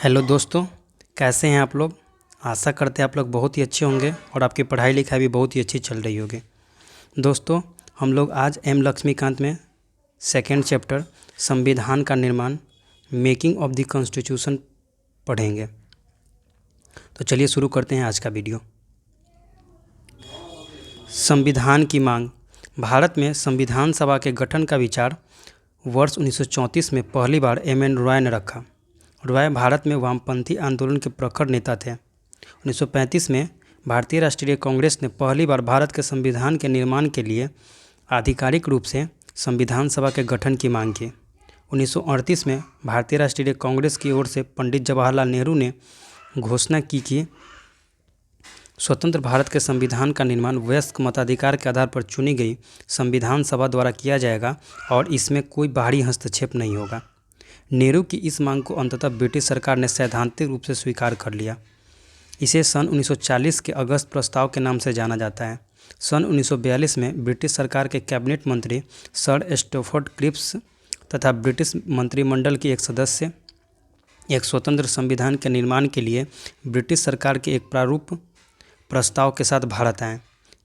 Hello दोस्तों, कैसे हैं आप लोग। आशा करते हैं आप लोग बहुत ही अच्छे होंगे और आपकी पढ़ाई लिखाई भी बहुत ही अच्छी चल रही होगी। दोस्तों, हम लोग आज एम लक्ष्मीकांत में सेकेंड चैप्टर संविधान का निर्माण मेकिंग ऑफ द कॉन्स्टिट्यूशन पढ़ेंगे। तो चलिए शुरू करते हैं आज का वीडियो। संविधान की मांग। भारत में संविधान सभा के गठन का विचार वर्ष 1934 में पहली बार एम.एन. रॉय ने रखा। रॉय भारत में वामपंथी आंदोलन के प्रखर नेता थे। 1935 में भारतीय राष्ट्रीय कांग्रेस ने पहली बार भारत के संविधान के निर्माण के लिए आधिकारिक रूप से संविधान सभा के गठन की मांग की। 1938 में भारतीय राष्ट्रीय कांग्रेस की ओर से पंडित जवाहरलाल नेहरू ने घोषणा की कि स्वतंत्र भारत के संविधान का निर्माण वयस्क मताधिकार के आधार पर चुनी गई संविधान सभा द्वारा किया जाएगा और इसमें कोई बाहरी हस्तक्षेप नहीं होगा। नेहरू की इस मांग को अंततः ब्रिटिश सरकार ने सैद्धांतिक रूप से स्वीकार कर लिया। इसे सन 1940 के अगस्त प्रस्ताव के नाम से जाना जाता है। सन 1942 में ब्रिटिश सरकार के कैबिनेट मंत्री सर स्टैफोर्ड क्रिप्स तथा ब्रिटिश मंत्रिमंडल के एक सदस्य एक स्वतंत्र संविधान के निर्माण के लिए ब्रिटिश सरकार के एक प्रारूप प्रस्ताव के साथ भारत आए।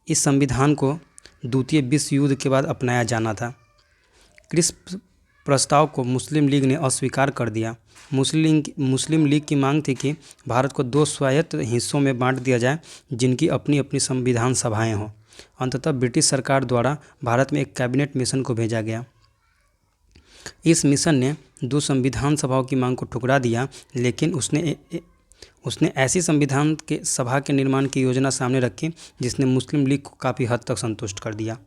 इस संविधान को द्वितीय विश्व युद्ध के बाद अपनाया जाना था। क्रिप्स प्रस्ताव को मुस्लिम लीग ने अस्वीकार कर दिया। मुस्लिम लीग की मांग थी कि भारत को दो स्वायत्त हिस्सों में बांट दिया जाए जिनकी अपनी अपनी संविधान सभाएं हों। अंततः ब्रिटिश सरकार द्वारा भारत में एक कैबिनेट मिशन को भेजा गया। इस मिशन ने दो संविधान सभाओं की मांग को ठुकरा दिया, लेकिन उसने ऐसी संविधान के सभा के निर्माण की योजना सामने रखी जिसने मुस्लिम लीग को काफ़ी हद तक संतुष्ट कर दिया।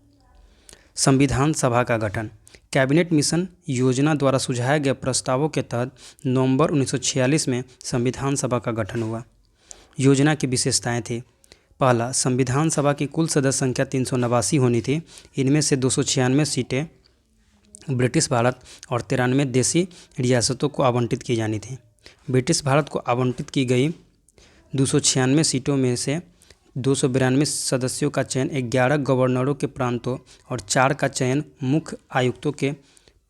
संविधान सभा का गठन। कैबिनेट मिशन योजना द्वारा सुझाए गए प्रस्तावों के तहत नवंबर 1946 में संविधान सभा का गठन हुआ। योजना की विशेषताएं थी। पहला, संविधान सभा की कुल सदस्य संख्या 389 होनी थी। इनमें से 296 सीटें ब्रिटिश भारत और 93 देसी रियासतों को आवंटित की जानी थी। ब्रिटिश भारत को आवंटित की गई 296 सीटों में से 292 सदस्यों का चयन 11 गवर्नरों के प्रांतों और 4 का चयन मुख्य आयुक्तों के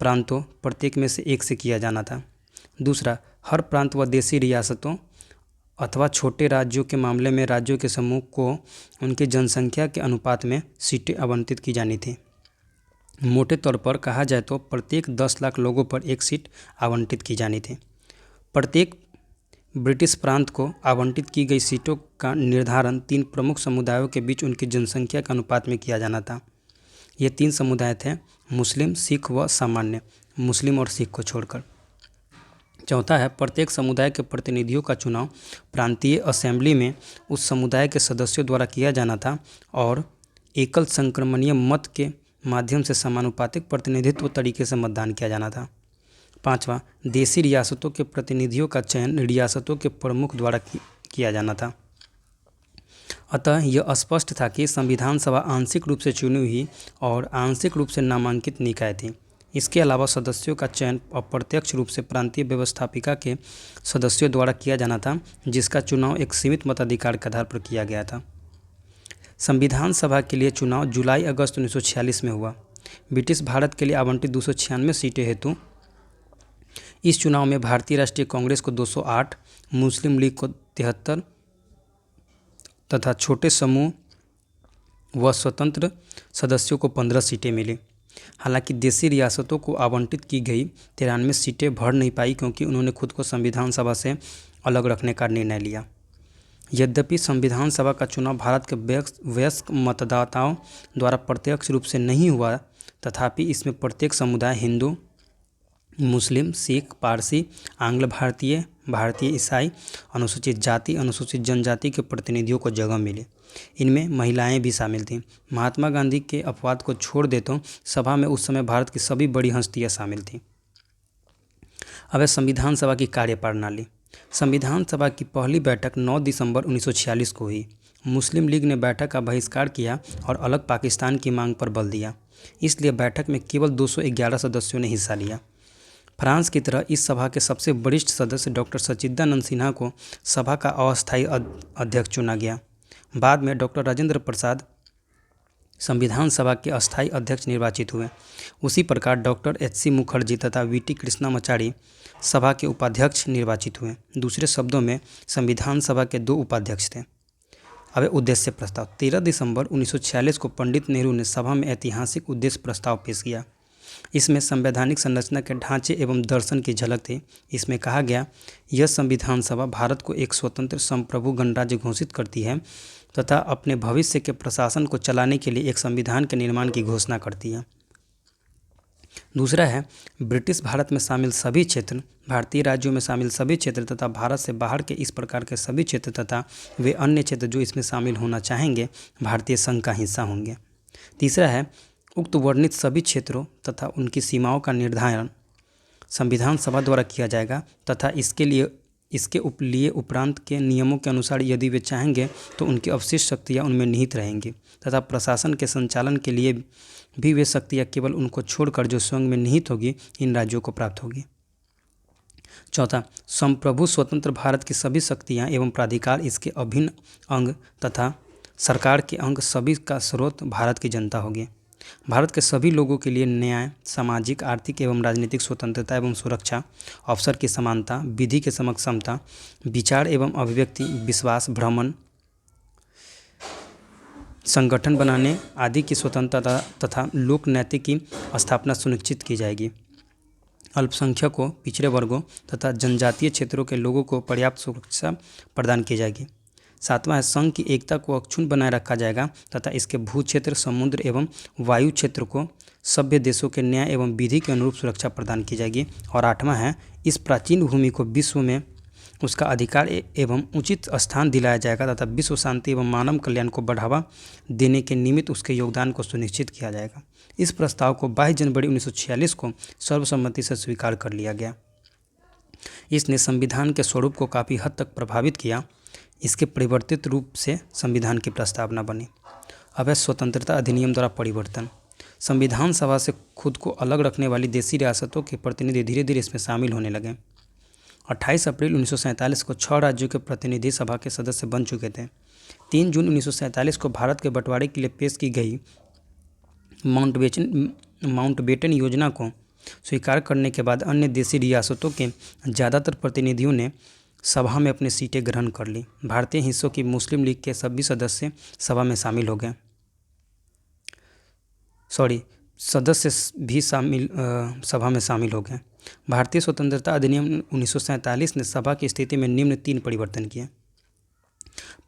प्रांतों प्रत्येक में से एक से किया जाना था। दूसरा, हर प्रांत व देशी रियासतों अथवा छोटे राज्यों के मामले में राज्यों के समूह को उनकी जनसंख्या के अनुपात में सीटें आवंटित की जानी थी। मोटे तौर पर कहा जाए तो प्रत्येक 10 लाख लोगों पर एक सीट आवंटित की जानी थी। प्रत्येक ब्रिटिश प्रांत को आवंटित की गई सीटों का निर्धारण 3 प्रमुख समुदायों के बीच उनकी जनसंख्या के अनुपात में किया जाना था। ये 3 समुदाय थे मुस्लिम, सिख व सामान्य, मुस्लिम और सिख को छोड़कर। चौथा है, प्रत्येक समुदाय के प्रतिनिधियों का चुनाव प्रांतीय असेंबली में उस समुदाय के सदस्यों द्वारा किया जाना था और एकल संक्रमणीय मत के माध्यम से समानुपातिक प्रतिनिधित्व तरीके से मतदान किया जाना था। पांचवा, देशी रियासतों के प्रतिनिधियों का चयन रियासतों के प्रमुख द्वारा किया जाना था। अतः यह स्पष्ट था कि संविधान सभा आंशिक रूप से चुनी हुई और आंशिक रूप से नामांकित निकाय थी। इसके अलावा सदस्यों का चयन अप्रत्यक्ष रूप से प्रांतीय व्यवस्थापिका के सदस्यों द्वारा किया जाना था, जिसका चुनाव एक सीमित मताधिकार के आधार पर किया गया था। संविधान सभा के लिए चुनाव जुलाई-अगस्त 1946 में हुआ। ब्रिटिश भारत के लिए आवंटित 296 सीटें हेतु इस चुनाव में भारतीय राष्ट्रीय कांग्रेस को 208, मुस्लिम लीग को 73 तथा छोटे समूह व स्वतंत्र सदस्यों को 15 सीटें मिली। हालांकि देशी रियासतों को आवंटित की गई 93 सीटें भर नहीं पाई क्योंकि उन्होंने खुद को संविधान सभा से अलग रखने का निर्णय लिया। यद्यपि संविधान सभा का चुनाव भारत के वयस्क मतदाताओं द्वारा प्रत्यक्ष रूप से नहीं हुआ, तथापि इसमें प्रत्येक समुदाय हिंदू, मुस्लिम, सिख, पारसी, आंग्ल भारतीय, भारतीय ईसाई, अनुसूचित जाति, अनुसूचित जनजाति के प्रतिनिधियों को जगह मिली। इनमें महिलाएं भी शामिल थीं। महात्मा गांधी के अपवाद को छोड़ दे तो सभा में उस समय भारत की सभी बड़ी हस्तियां शामिल थीं। अब है संविधान सभा की कार्यप्रणाली। संविधान सभा की पहली बैठक 9 दिसंबर 1946 को हुई। मुस्लिम लीग ने बैठक का बहिष्कार किया और अलग पाकिस्तान की मांग पर बल दिया। इसलिए बैठक में केवल 211 सदस्यों ने हिस्सा लिया। फ्रांस की तरह इस सभा के सबसे वरिष्ठ सदस्य डॉक्टर सच्चिदानंद सिन्हा को सभा का अस्थायी अध्यक्ष चुना गया। बाद में डॉक्टर राजेंद्र प्रसाद संविधान सभा के अस्थायी अध्यक्ष निर्वाचित हुए। उसी प्रकार डॉक्टर एच.सी. मुखर्जी तथा वी.टी. कृष्णामाचारी सभा के उपाध्यक्ष निर्वाचित हुए। दूसरे शब्दों में संविधान सभा के 2 उपाध्यक्ष थे। अब उद्देश्य प्रस्ताव। 13 दिसंबर 1946 को पंडित नेहरू ने सभा में ऐतिहासिक उद्देश्य प्रस्ताव पेश किया। इसमें संवैधानिक संरचना के ढांचे एवं दर्शन की झलक थी। इसमें कहा गया, यह संविधान सभा भारत को एक स्वतंत्र संप्रभु गणराज्य घोषित करती है तथा अपने भविष्य के प्रशासन को चलाने के लिए एक संविधान के निर्माण की घोषणा करती है। दूसरा है, ब्रिटिश भारत में शामिल सभी क्षेत्र, भारतीय राज्यों में शामिल सभी क्षेत्र तथा भारत से बाहर के इस प्रकार के सभी क्षेत्र तथा वे अन्य क्षेत्र जो इसमें शामिल होना चाहेंगे भारतीय संघ का हिस्सा होंगे। तीसरा है, उक्त वर्णित सभी क्षेत्रों तथा उनकी सीमाओं का निर्धारण संविधान सभा द्वारा किया जाएगा तथा इसके उपरांत के नियमों के अनुसार यदि वे चाहेंगे तो उनकी अवशिष्ट शक्तियाँ उनमें निहित रहेंगी तथा प्रशासन के संचालन के लिए भी वे शक्तियाँ केवल उनको छोड़कर जो स्वयं में निहित होगी इन राज्यों को प्राप्त होगी। चौथा, संप्रभु स्वतंत्र भारत की सभी शक्तियाँ एवं प्राधिकार इसके अभिन्न अंग तथा सरकार के अंग सभी का स्रोत भारत की जनता होगी। भारत के सभी लोगों के लिए न्याय, सामाजिक, आर्थिक एवं राजनीतिक स्वतंत्रता एवं सुरक्षा, अवसर की समानता, विधि के समक्ष समता, विचार एवं अभिव्यक्ति, विश्वास, भ्रमण, संगठन बनाने आदि की स्वतंत्रता तथा लोक नैतिक की स्थापना सुनिश्चित की जाएगी। अल्पसंख्यकों, पिछड़े वर्गों तथा जनजातीय क्षेत्रों के लोगों को पर्याप्त सुरक्षा प्रदान की जाएगी। सातवां है, संघ की एकता को अक्षुण्ण बनाए रखा जाएगा तथा इसके भू क्षेत्र, समुद्र एवं वायु क्षेत्र को सभ्य देशों के न्याय एवं विधि के अनुरूप सुरक्षा प्रदान की जाएगी। और आठवां है, इस प्राचीन भूमि को विश्व में उसका अधिकार एवं उचित स्थान दिलाया जाएगा तथा विश्व शांति एवं मानव कल्याण को बढ़ावा देने के निमित्त उसके योगदान को सुनिश्चित किया जाएगा। इस प्रस्ताव को 22 जनवरी 1946 को सर्वसम्मति से स्वीकार कर लिया गया। इसने संविधान के स्वरूप को काफ़ी हद तक प्रभावित किया। इसके परिवर्तित रूप से संविधान की प्रस्तावना बनी। अब है स्वतंत्रता अधिनियम द्वारा परिवर्तन। संविधान सभा से खुद को अलग रखने वाली देशी रियासतों के प्रतिनिधि धीरे धीरे इसमें शामिल होने लगे। 28 अप्रैल 1947 को 6 राज्यों के प्रतिनिधि सभा के सदस्य बन चुके थे। 3 जून 1947 को भारत के बंटवारे के लिए पेश की गई माउंटबेटन योजना को स्वीकार करने के बाद अन्य देशी रियासतों के ज़्यादातर प्रतिनिधियों ने सभा में अपनी सीटें ग्रहण कर ली। भारतीय हिस्सों की मुस्लिम लीग के सभी सदस्य सभा में शामिल हो गए। सदस्य भी सभा में शामिल हो गए। भारतीय स्वतंत्रता अधिनियम 1947 ने सभा की स्थिति में निम्न 3 परिवर्तन किए।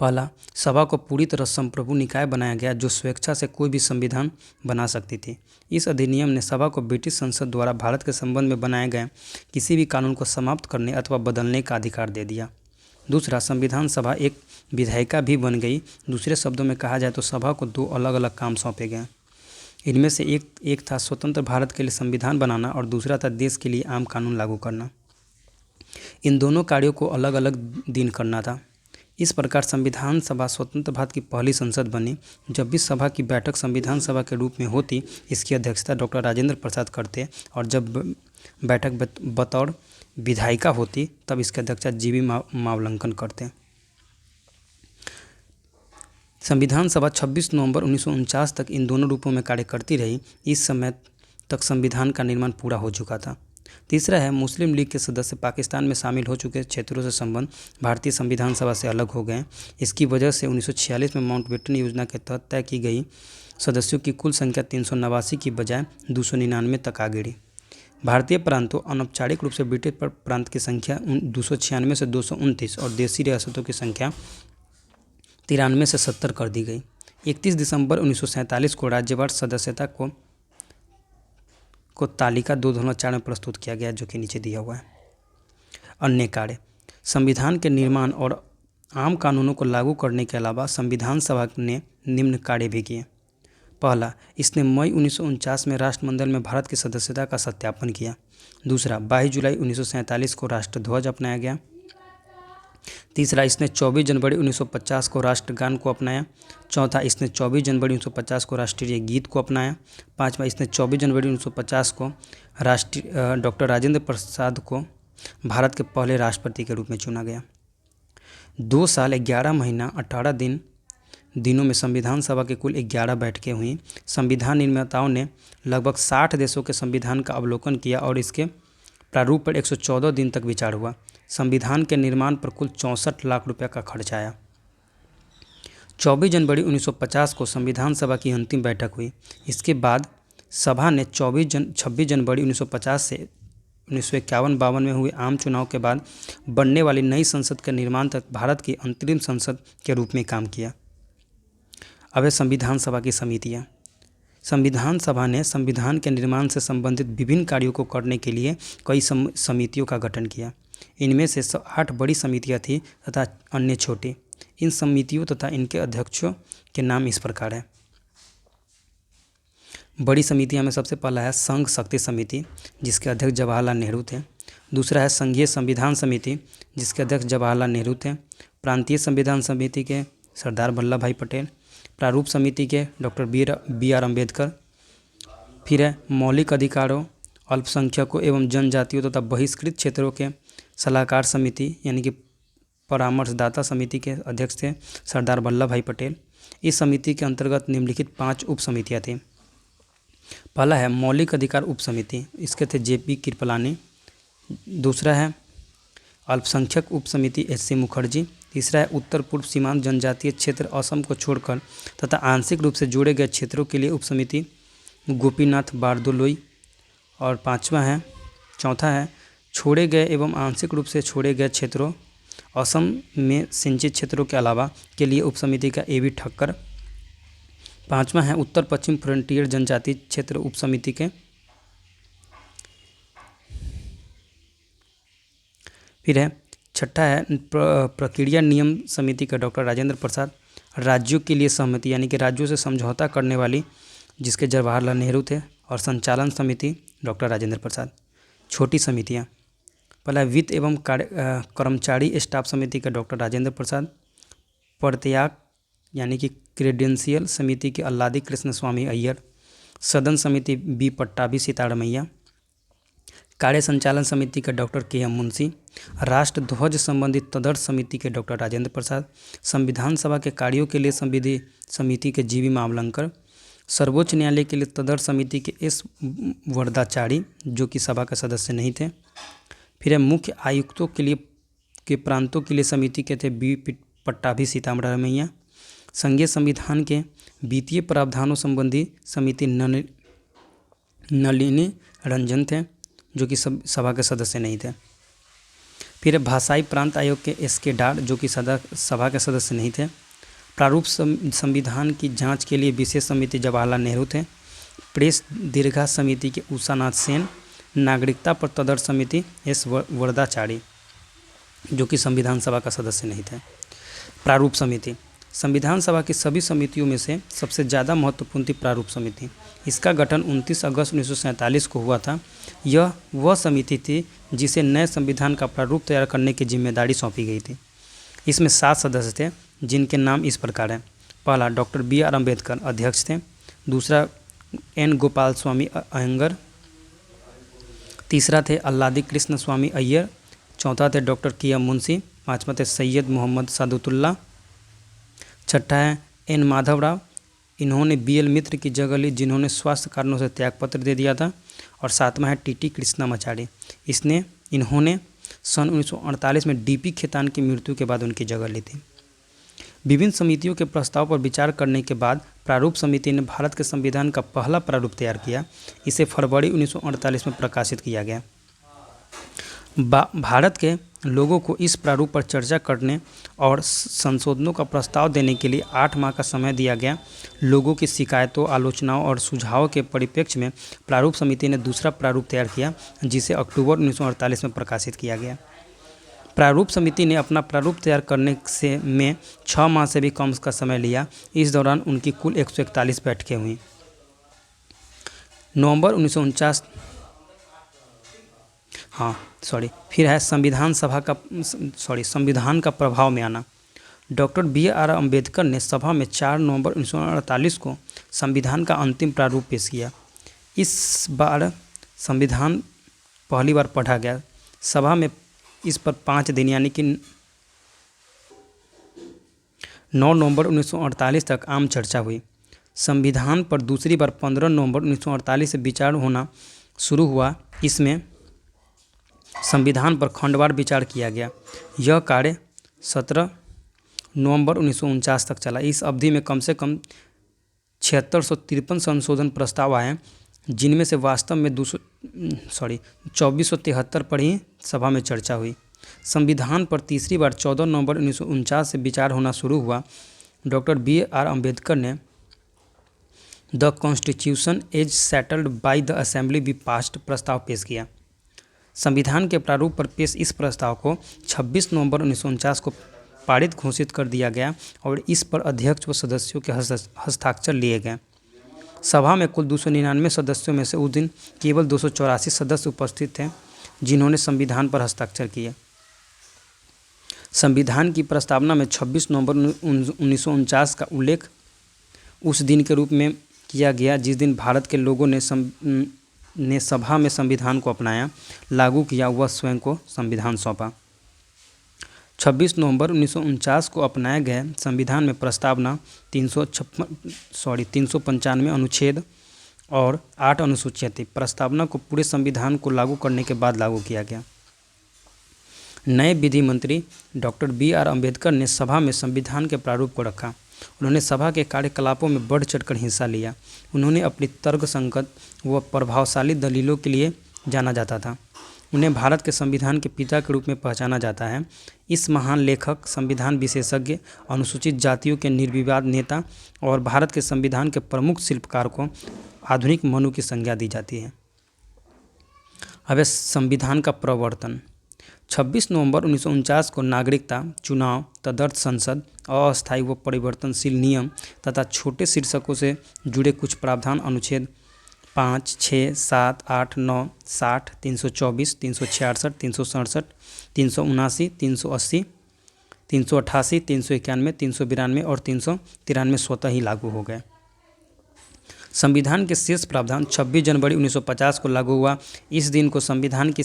पहला, सभा को पूरी तरह संप्रभु निकाय बनाया गया जो स्वेच्छा से कोई भी संविधान बना सकती थी। इस अधिनियम ने सभा को ब्रिटिश संसद द्वारा भारत के संबंध में बनाए गए किसी भी कानून को समाप्त करने अथवा बदलने का अधिकार दे दिया। दूसरा, संविधान सभा एक विधायिका भी बन गई। दूसरे शब्दों में कहा जाए तो सभा को 2 अलग अलग काम सौंपे गए। इनमें से एक था स्वतंत्र भारत के लिए संविधान बनाना और दूसरा था देश के लिए आम कानून लागू करना। इन दोनों कार्यों को अलग अलग दिन करना था। इस प्रकार संविधान सभा स्वतंत्र भारत की पहली संसद बनी। जब भी सभा की बैठक संविधान सभा के रूप में होती, इसकी अध्यक्षता डॉक्टर राजेंद्र प्रसाद करते और जब बैठक बतौर विधायिका होती तब इसकी अध्यक्षता जी.बी. मावलंकर करते। संविधान सभा 26 नवंबर 1949 तक इन दोनों रूपों में कार्य करती रही। इस समय तक संविधान का निर्माण पूरा हो चुका था। तीसरा है, मुस्लिम लीग के सदस्य पाकिस्तान में शामिल हो चुके क्षेत्रों से संबंध भारतीय संविधान सभा से अलग हो गए। इसकी वजह से 1946 में माउंटबेटन योजना के तहत तय की गई सदस्यों की कुल संख्या 389 की बजाय 299 तक आ गिरी। भारतीय प्रांतों अनौपचारिक रूप से ब्रिटिश प्रांत की संख्या 296 से 229 और देशी रियासतों की संख्या 93 से 70 कर दी गई। 31 दिसंबर 1947 को राज्यवार सदस्यता को तालिका 2.4 में प्रस्तुत किया गया, जो कि नीचे दिया हुआ है। अन्य कार्य, संविधान के निर्माण और आम कानूनों को लागू करने के अलावा संविधान सभा ने निम्न कार्य भी किए। पहला, इसने मई 1949 में राष्ट्रमंडल में भारत की सदस्यता का सत्यापन किया। दूसरा, 22 जुलाई 1947 को राष्ट्रध्वज अपनाया गया। तीसरा, इसने 24 जनवरी 1950 को राष्ट्रगान को अपनाया। चौथा, इसने 24 जनवरी 1950 को राष्ट्रीय गीत को अपनाया। पाँचवा, इसने 24 जनवरी 1950 को डॉक्टर राजेंद्र प्रसाद को भारत के पहले राष्ट्रपति के रूप में चुना गया। 2 साल 11 महीना 18 दिन दिनों में संविधान सभा के कुल 11 बैठकें हुई। संविधान निर्माताओं ने लगभग 60 देशों के संविधान का अवलोकन किया और इसके प्रारूप पर 114 दिन तक विचार हुआ। संविधान के निर्माण पर कुल 64 लाख रुपये का खर्च आया। 24 जनवरी 1950 को संविधान सभा की अंतिम बैठक हुई। इसके बाद सभा ने 26 जनवरी 1950 से 1951-52 में हुए आम चुनाव के बाद बनने वाली नई संसद के निर्माण तक भारत की अंतरिम संसद के रूप में काम किया। अब है संविधान सभा की समितियाँ। संविधान सभा ने संविधान के निर्माण से संबंधित विभिन्न कार्यों को करने के लिए कई समितियों का गठन किया। इनमें से 8 बड़ी समितियाँ थीं तथा अन्य छोटी। इन समितियों तथा इनके अध्यक्षों के नाम इस प्रकार हैं। बड़ी समितियों में सबसे पहला है संघ शक्ति समिति, जिसके अध्यक्ष जवाहरलाल नेहरू थे। दूसरा है संघीय संविधान समिति, जिसके अध्यक्ष जवाहरलाल नेहरू थे। प्रांतीय संविधान समिति के सरदार वल्लभ भाई पटेल। प्रारूप समिति के डॉक्टर बी आर अम्बेडकर। फिर है मौलिक अधिकारों, अल्पसंख्यकों एवं जनजातियों तथा बहिष्कृत क्षेत्रों के सलाहकार समिति यानी कि परामर्शदाता समिति के अध्यक्ष थे सरदार वल्लभ भाई पटेल। इस समिति के अंतर्गत निम्नलिखित 5 उप समितियाँ थीं। पहला है मौलिक अधिकार उप समिति, इसके थे जेपी कृपलानी। दूसरा है अल्पसंख्यक उप समिति एस.सी. मुखर्जी। तीसरा है उत्तर पूर्व सीमांत जनजातीय क्षेत्र असम को छोड़कर तथा आंशिक रूप से जोड़े गए क्षेत्रों के लिए उप समिति गोपीनाथ बारदोलोई। और चौथा है छोड़े गए एवं आंशिक रूप से छोड़े गए क्षेत्रों असम में सिंचित क्षेत्रों के अलावा के लिए उप समिति का ए.वी. ठक्कर। पाँचवा है उत्तर पश्चिम फ्रंटियर जनजातीय क्षेत्र उप समिति के। फिर है छठा है प्रक्रिया नियम समिति का डॉक्टर राजेंद्र प्रसाद। राज्यों के लिए सहमति यानी कि राज्यों से समझौता करने वाली, जिसके जवाहरलाल नेहरू थे। और संचालन समिति डॉक्टर राजेंद्र प्रसाद। छोटी समितियाँ, पहला वित्त एवं कर्मचारी स्टाफ समिति का डॉक्टर राजेंद्र प्रसाद। प्रत्याग यानी कि क्रेडेंशियल समिति के अल्लादी कृष्ण स्वामी अय्यर। सदन समिति बी पट्टाभी सीतारमैया। कार्य संचालन समिति के डॉक्टर के.एम. मुंशी। राष्ट्र ध्वज संबंधित तदर्थ समिति के डॉक्टर राजेंद्र प्रसाद। संविधान सभा के कार्यों के लिए संविधि समिति के जी.वी. मावलंकर। सर्वोच्च न्यायालय के लिए तदर्थ समिति के एस. वरदाचारी, जो कि सभा के सदस्य नहीं थे। फिर है मुख्य आयुक्तों के प्रांतों के लिए समिति के थे बी पट्टाभी सीतारमैया। संघीय संविधान के वित्तीय प्रावधानों संबंधी समिति नलिनी रंजन थे, जो कि सभा के सदस्य नहीं थे। फिर भाषाई प्रांत आयोग के एस.के. डार, जो कि सभा के सदस्य नहीं थे। प्रारूप संविधान की जांच के लिए विशेष समिति जवाहरलाल नेहरू थे। प्रेस दीर्घा समिति के उषा नाथ सेन। नागरिकता पर तदर्थ समिति एस. वरदाचारी, जो कि संविधान सभा का सदस्य नहीं थे। प्रारूप समिति संविधान सभा की सभी समितियों में से सबसे ज़्यादा महत्वपूर्ण थी प्रारूप समिति। इसका गठन 29 अगस्त 1947 को हुआ था। यह वह समिति थी जिसे नए संविधान का प्रारूप तैयार करने की जिम्मेदारी सौंपी गई थी। इसमें 7 सदस्य थे, जिनके नाम इस प्रकार हैं। पहला डॉक्टर बी आर अम्बेडकर अध्यक्ष थे। दूसरा एन गोपाल स्वामी अयंगर। तीसरा थे अल्लादी कृष्ण स्वामी अय्यर। चौथा थे डॉक्टर के.एम. मुंशी। पाँचवा थे सैयद मोहम्मद सादुतुल्लाह। छठा है एन माधव राव। इन्होंने बी.एल. मित्र की जगह ली, जिन्होंने स्वास्थ्य कारणों से त्यागपत्र दे दिया था। और सातवां है टी.टी. कृष्णामाचारी। इन्होंने सन 1948 में डी.पी. खेतान की मृत्यु के बाद उनकी जगह ली थी। विभिन्न समितियों के प्रस्ताव पर विचार करने के बाद प्रारूप समिति ने भारत के संविधान का पहला प्रारूप तैयार किया। इसे फरवरी 1948 में प्रकाशित किया गया। भारत के लोगों को इस प्रारूप पर चर्चा करने और संशोधनों का प्रस्ताव देने के लिए 8 माह का समय दिया गया। लोगों की शिकायतों, आलोचनाओं और सुझावों के परिप्रेक्ष्य में प्रारूप समिति ने दूसरा प्रारूप तैयार किया, जिसे अक्टूबर 1948 में प्रकाशित किया गया। प्रारूप समिति ने अपना प्रारूप तैयार करने में 6 माह से भी कम का समय लिया। इस दौरान उनकी कुल 141 बैठकें हुई। नवंबर 1949 फिर है संविधान का प्रभाव में आना। डॉक्टर बी आर अम्बेडकर ने सभा में 4 नवंबर 1948 को संविधान का अंतिम प्रारूप पेश किया। इस बार संविधान पहली बार पढ़ा गया। सभा में इस पर 5 दिन यानी कि 9 नवंबर 1948 तक आम चर्चा हुई। संविधान पर दूसरी बार 15 नवंबर 1948 से विचार होना शुरू हुआ। इसमें संविधान पर खंडवार विचार किया गया। यह कार्य 17 नवंबर 1949 तक चला। इस अवधि में कम से कम 7653 संशोधन प्रस्ताव आए, जिनमें से वास्तव में 2473 पर ही सभा में चर्चा हुई। संविधान पर तीसरी बार 14 नवंबर 1949 से विचार होना शुरू हुआ। Doctor B.R. अम्बेडकर ने the constitution as settled by the assembly be passed प्रस्ताव पेश किया। संविधान के प्रारूप पर पेश इस प्रस्ताव को 26 नवंबर 1949 को पारित घोषित कर दिया गया और इस पर अध्यक्ष व सदस्यों के हस्ताक्षर लिए गए। सभा में कुल 299 सदस्यों में से उस दिन केवल 284 सदस्य उपस्थित थे, जिन्होंने संविधान पर हस्ताक्षर किए। संविधान की प्रस्तावना में 26 नवंबर 1949 का उल्लेख उस दिन के रूप में किया गया जिस दिन भारत के लोगों ने सभा में संविधान को अपनाया, लागू किया, वह स्वयं को संविधान सौंपा। 26 नवंबर 1949 को अपनाए गए संविधान में प्रस्तावना 395 अनुच्छेद और 8 अनुसूचियाँ थी। प्रस्तावना को पूरे संविधान को लागू करने के बाद लागू किया गया। नए विधि मंत्री डॉक्टर B.R. अम्बेडकर ने सभा में संविधान के प्रारूप को रखा। उन्होंने सभा के कार्यकलापों में बढ़ चढ़कर हिस्सा लिया। उन्होंने अपनी तर्कसंगत व प्रभावशाली दलीलों के लिए जाना जाता था। उन्हें भारत के संविधान के पिता के रूप में पहचाना जाता है। इस महान लेखक, संविधान विशेषज्ञ, अनुसूचित जातियों के निर्विवाद नेता और भारत के संविधान के प्रमुख शिल्पकार को आधुनिक मनु की संज्ञा दी जाती है। अब संविधान का प्रवर्तन। 26 नवंबर 1949 को नागरिकता, चुनाव, तदर्थ संसद, अस्थायी व परिवर्तनशील नियम तथा छोटे शीर्षकों से जुड़े कुछ प्रावधान अनुच्छेद 5, 6, 7, 8, 9, 60, 324, 366, 367, 379, 380, 388, 391, 392 और 393 स्वतः ही लागू हो गए। संविधान के शेष प्रावधान 26 जनवरी 1950 को लागू हुआ। इस दिन को संविधान की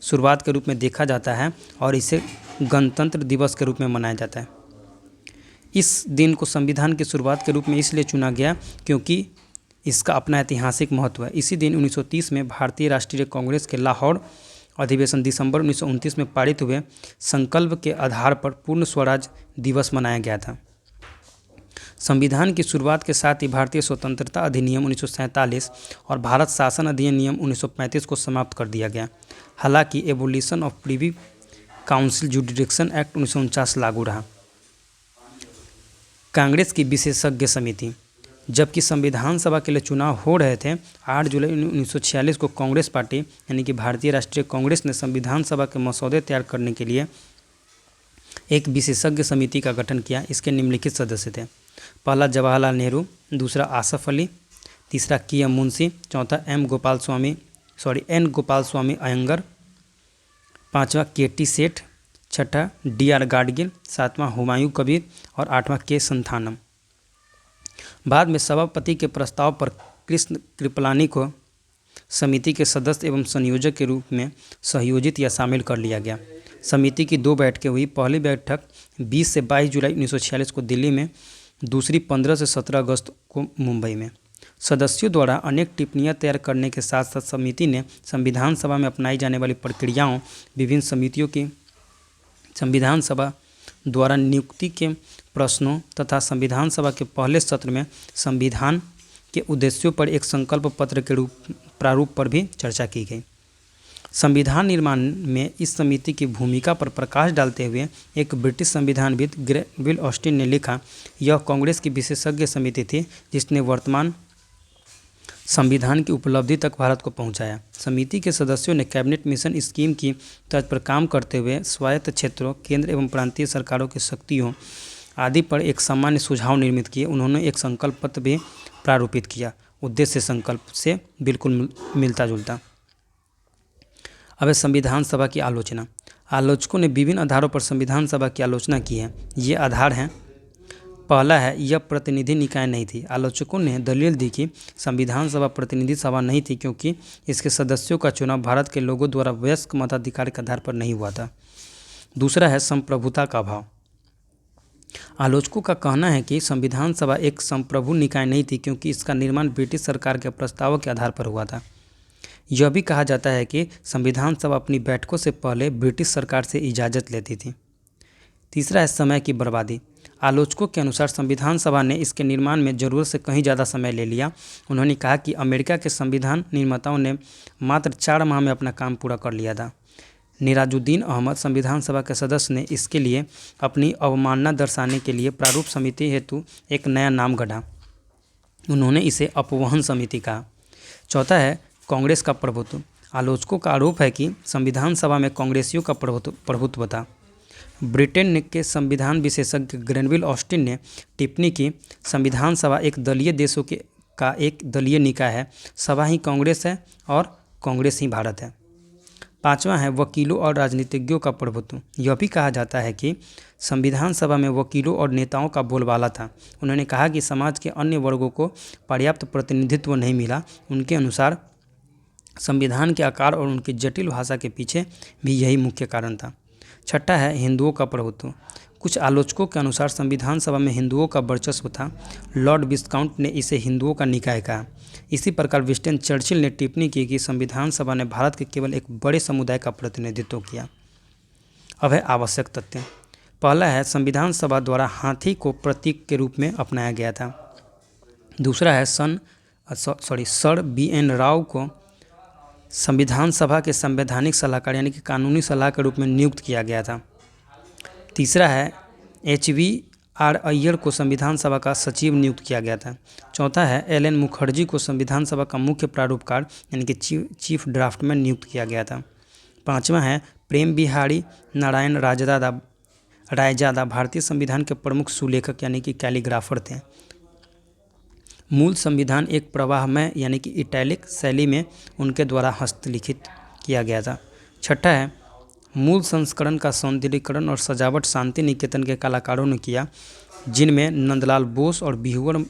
शुरुआत के रूप में देखा जाता है और इसे गणतंत्र दिवस के रूप में मनाया जाता है। इस दिन को संविधान की शुरुआत के रूप में इसलिए चुना गया क्योंकि इसका अपना ऐतिहासिक महत्व है। इसी दिन 1930 में भारतीय राष्ट्रीय कांग्रेस के लाहौर अधिवेशन दिसंबर 1929 में पारित हुए संकल्प के आधार पर पूर्ण स्वराज दिवस मनाया गया था। संविधान की शुरुआत के साथ ही भारतीय स्वतंत्रता अधिनियम 1947 और भारत शासन अधिनियम 1935 को समाप्त कर दिया गया। हालांकि abolition of privy council jurisdiction act 1949 लागू रहा। कांग्रेस की विशेषज्ञ समिति। जबकि संविधान सभा के लिए चुनाव हो रहे थे, 8 जुलाई 1946 को कांग्रेस पार्टी यानी कि भारतीय राष्ट्रीय कांग्रेस ने संविधान सभा के मसौदे तैयार करने के लिए एक विशेषज्ञ समिति का गठन किया। इसके निम्नलिखित सदस्य थे: पहला जवाहरलाल नेहरू, दूसरा आसफ अली, तीसरा के.एम. मुंशी, चौथा एन गोपाल स्वामी अयंगर, पाँचवा के.टी. सेठ, छठा D.R. गाडगिल, सातवां हुमायूं कबीर और आठवां के. संथानम। बाद में सभापति के प्रस्ताव पर कृष्ण कृपलानी को समिति के सदस्य एवं संयोजक के रूप में सहयोजित या शामिल कर लिया गया। समिति की 2 बैठकें हुई। पहली बैठक 20 से 22 जुलाई 1946 को दिल्ली में, दूसरी 15 से 17 अगस्त को मुंबई में। सदस्यों द्वारा अनेक टिप्पणियां तैयार करने के साथ साथ समिति ने संविधान सभा में अपनाई जाने वाली प्रक्रियाओं, विभिन्न समितियों की संविधान सभा द्वारा नियुक्ति के प्रश्नों तथा संविधान सभा के पहले सत्र में संविधान के उद्देश्यों पर एक संकल्प पत्र के प्रारूप पर भी चर्चा की गई। संविधान निर्माण में इस समिति की भूमिका पर प्रकाश डालते हुए एक ब्रिटिश संविधानविद ग्रेविल ऑस्टिन ने लिखा, यह कांग्रेस की विशेषज्ञ समिति थी जिसने वर्तमान संविधान की उपलब्धि तक भारत को पहुंचाया। समिति के सदस्यों ने कैबिनेट मिशन स्कीम की तर्ज पर काम करते हुए स्वायत्त क्षेत्रों, केंद्र एवं प्रांतीय सरकारों की शक्तियों आदि पर एक सामान्य सुझाव निर्मित किए। उन्होंने एक संकल्प पत्र भी प्रारूपित किया, उद्देश्य संकल्प से बिल्कुल मिलता जुलता। अब संविधान सभा की आलोचना। आलोचकों ने विभिन्न आधारों पर संविधान सभा की आलोचना की है। ये आधार हैं: पहला है, यह प्रतिनिधि निकाय नहीं थी। आलोचकों ने दलील दी कि संविधान सभा प्रतिनिधि सभा नहीं थी क्योंकि इसके सदस्यों का चुनाव भारत के लोगों द्वारा वयस्क मताधिकार के आधार पर नहीं हुआ था। दूसरा है संप्रभुता का अभाव। आलोचकों का कहना है कि संविधान सभा एक संप्रभु निकाय नहीं थी, क्योंकि इसका निर्माण ब्रिटिश सरकार के प्रस्तावों के आधार पर हुआ था। यह भी कहा जाता है कि संविधान सभा अपनी बैठकों से पहले ब्रिटिश सरकार से इजाज़त लेती थी। तीसरा है समय की बर्बादी। आलोचकों के अनुसार संविधान सभा ने इसके निर्माण में ज़रूरत से कहीं ज़्यादा समय ले लिया। उन्होंने कहा कि अमेरिका के संविधान निर्माताओं ने मात्र 4 माह में अपना काम पूरा कर लिया था। निराजुद्दीन अहमद, संविधान सभा के सदस्य, ने इसके लिए अपनी अवमानना दर्शाने के लिए प्रारूप समिति हेतु एक नया नाम गढ़ा। उन्होंने इसे अपवहन समिति कहा। चौथा है कांग्रेस का प्रभुत्व। आलोचकों का आरोप है कि संविधान सभा में कांग्रेसियों का प्रभुत्व था। ब्रिटेन के संविधान विशेषज्ञ ग्रेनविल ऑस्टिन ने टिप्पणी की, संविधान सभा एक दलीय देशों का एक दलीय निकाय है। सभा ही कांग्रेस है और कांग्रेस ही भारत है। पांचवा है वकीलों और राजनीतिज्ञों का प्रभुत्व। यह भी कहा जाता है कि संविधान सभा में वकीलों और नेताओं का बोलबाला था। उन्होंने कहा कि समाज के अन्य वर्गों को पर्याप्त प्रतिनिधित्व नहीं मिला। उनके अनुसार संविधान के आकार और उनकी जटिल भाषा के पीछे भी यही मुख्य कारण था। छठा है हिंदुओं का प्रभुत्व। कुछ आलोचकों के अनुसार संविधान सभा में हिंदुओं का वर्चस्व था। लॉर्ड विस्काउंट ने इसे हिंदुओं का निकाय कहा। इसी प्रकार विंस्टन चर्चिल ने टिप्पणी की कि संविधान सभा ने भारत के केवल एक बड़े समुदाय का प्रतिनिधित्व किया। अब है आवश्यक तथ्य। पहला है संविधान सभा द्वारा हाथी को प्रतीक के रूप में अपनाया गया था। दूसरा है सर BN राव को संविधान सभा के संवैधानिक सलाहकार यानी कि कानूनी सलाह के रूप में नियुक्त किया गया था। तीसरा है HVR अय्यर को संविधान सभा का सचिव नियुक्त किया गया था। चौथा है LN मुखर्जी को संविधान सभा का मुख्य प्रारूपकार यानी कि चीफ ड्राफ्टमैन नियुक्त किया गया था। पाँचवा है प्रेम बिहारी नारायण रायजादा भारतीय संविधान के प्रमुख सुलेखक यानी कि कैलीग्राफर थे। मूल संविधान एक प्रवाहमय यानी कि इटैलिक शैली में उनके द्वारा हस्तलिखित किया गया था। छठा है मूल संस्करण का सौंदर्यीकरण और सजावट शांति निकेतन के कलाकारों ने किया, जिनमें नंदलाल बोस और बिहुवर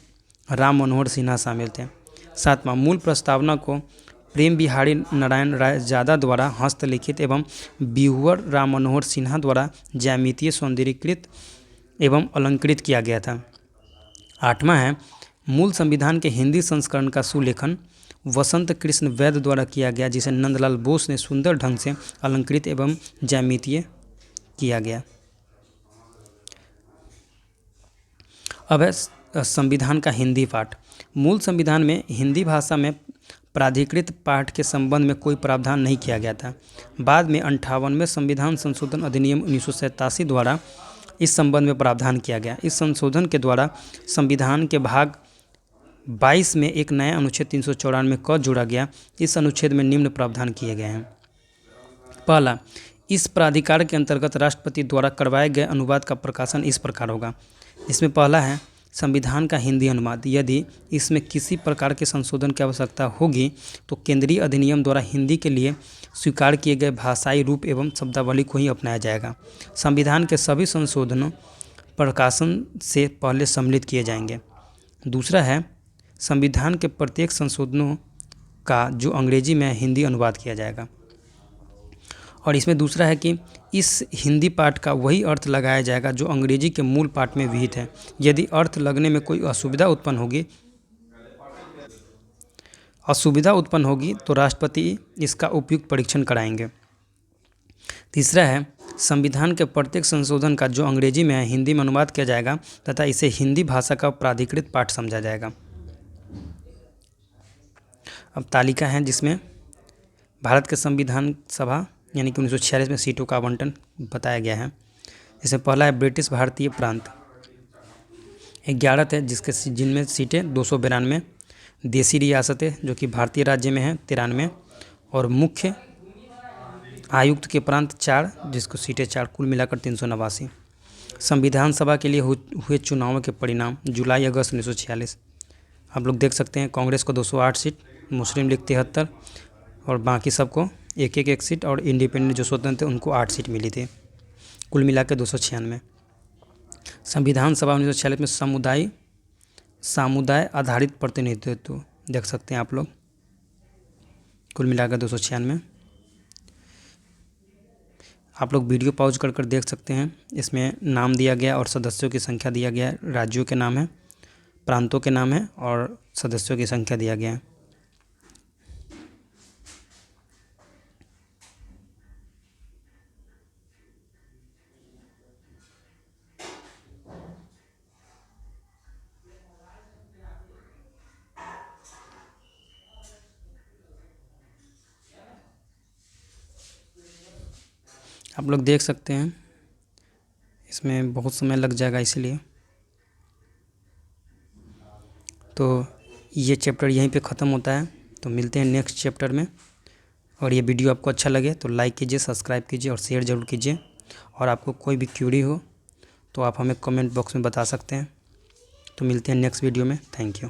राम मनोहर सिन्हा शामिल थे। सातवां मूल प्रस्तावना को प्रेम बिहारी नारायण रायजादा द्वारा हस्तलिखित एवं बिहुवर राम मनोहर सिन्हा द्वारा ज्यामितीय सौंदर्यीकृत एवं अलंकृत किया गया था। आठवां है मूल संविधान के हिंदी संस्करण का सुलेखन वसंत कृष्ण वैद्य द्वारा किया गया, जिसे नंदलाल बोस ने सुंदर ढंग से अलंकृत एवं ज्यामितीय किया गया। अब है संविधान का हिंदी पाठ। मूल संविधान में हिंदी भाषा में प्राधिकृत पाठ के संबंध में कोई प्रावधान नहीं किया गया था। बाद में 58वें संविधान संशोधन अधिनियम 1987 द्वारा इस संबंध में प्रावधान किया गया। इस संशोधन के द्वारा संविधान के भाग 22 में एक नया अनुच्छेद 394 क जोड़ा गया। इस अनुच्छेद में निम्न प्रावधान किए गए हैं। पहला, इस प्राधिकार के अंतर्गत राष्ट्रपति द्वारा करवाए गए अनुवाद का प्रकाशन इस प्रकार होगा। इसमें पहला है संविधान का हिंदी अनुवाद। यदि इसमें किसी प्रकार के संशोधन की आवश्यकता होगी तो केंद्रीय अधिनियम द्वारा हिंदी के लिए स्वीकार किए गए भाषाई रूप एवं शब्दावली को ही अपनाया जाएगा। संविधान के सभी संशोधनों प्रकाशन से पहले सम्मिलित किए जाएंगे। दूसरा है संविधान के प्रत्येक संशोधनों का जो अंग्रेजी में हिंदी अनुवाद किया जाएगा। और इसमें दूसरा है कि इस हिंदी पाठ का वही अर्थ लगाया जाएगा जो अंग्रेजी के मूल पाठ में विहित है। यदि अर्थ लगने में कोई असुविधा उत्पन्न होगी तो राष्ट्रपति इसका उपयुक्त परीक्षण कराएंगे। तीसरा है संविधान के प्रत्येक संशोधन का जो अंग्रेजी में है हिंदी में अनुवाद किया जाएगा तथा इसे हिंदी भाषा का प्राधिकृत पाठ समझा जाएगा। अब तालिका है जिसमें भारत के संविधान सभा यानी कि 1946 में सीटों का आवंटन बताया गया है। इसमें पहला है ब्रिटिश भारतीय प्रांत 11 थे, जिनमें सीटें 292, देसी रियासतें जो कि भारतीय राज्य में हैं 93 और मुख्य आयुक्त के प्रांत 4 जिसको सीटें 4, कुल मिलाकर 389। संविधान सभा के लिए हुए चुनावों के परिणाम जुलाई अगस्त 1946। आप लोग देख सकते हैं कांग्रेस को 208 सीट, मुस्लिम लीग 73 और बाकी सबको एक सीट और इंडिपेंडेंट जो स्वतंत्र थे उनको 8 सीट मिली थी, कुल मिला के 296। संविधान सभा 1946 में सामुदाय आधारित प्रतिनिधित्व देख सकते हैं आप लोग, कुल मिलाकर 296। आप लोग वीडियो पॉज कर कर देख सकते हैं। इसमें नाम दिया गया और सदस्यों की संख्या दिया गया है, राज्यों के नाम है, प्रांतों के नाम है और सदस्यों की संख्या दिया गया है। आप लोग देख सकते हैं, इसमें बहुत समय लग जाएगा इसलिए। तो ये चैप्टर यहीं पे ख़त्म होता है। तो मिलते हैं नेक्स्ट चैप्टर में। और ये वीडियो आपको अच्छा लगे तो लाइक कीजिए, सब्सक्राइब कीजिए और शेयर ज़रूर कीजिए। और आपको कोई भी क्यूरी हो तो आप हमें कमेंट बॉक्स में बता सकते हैं। तो मिलते हैं नेक्स्ट वीडियो में। Thank you.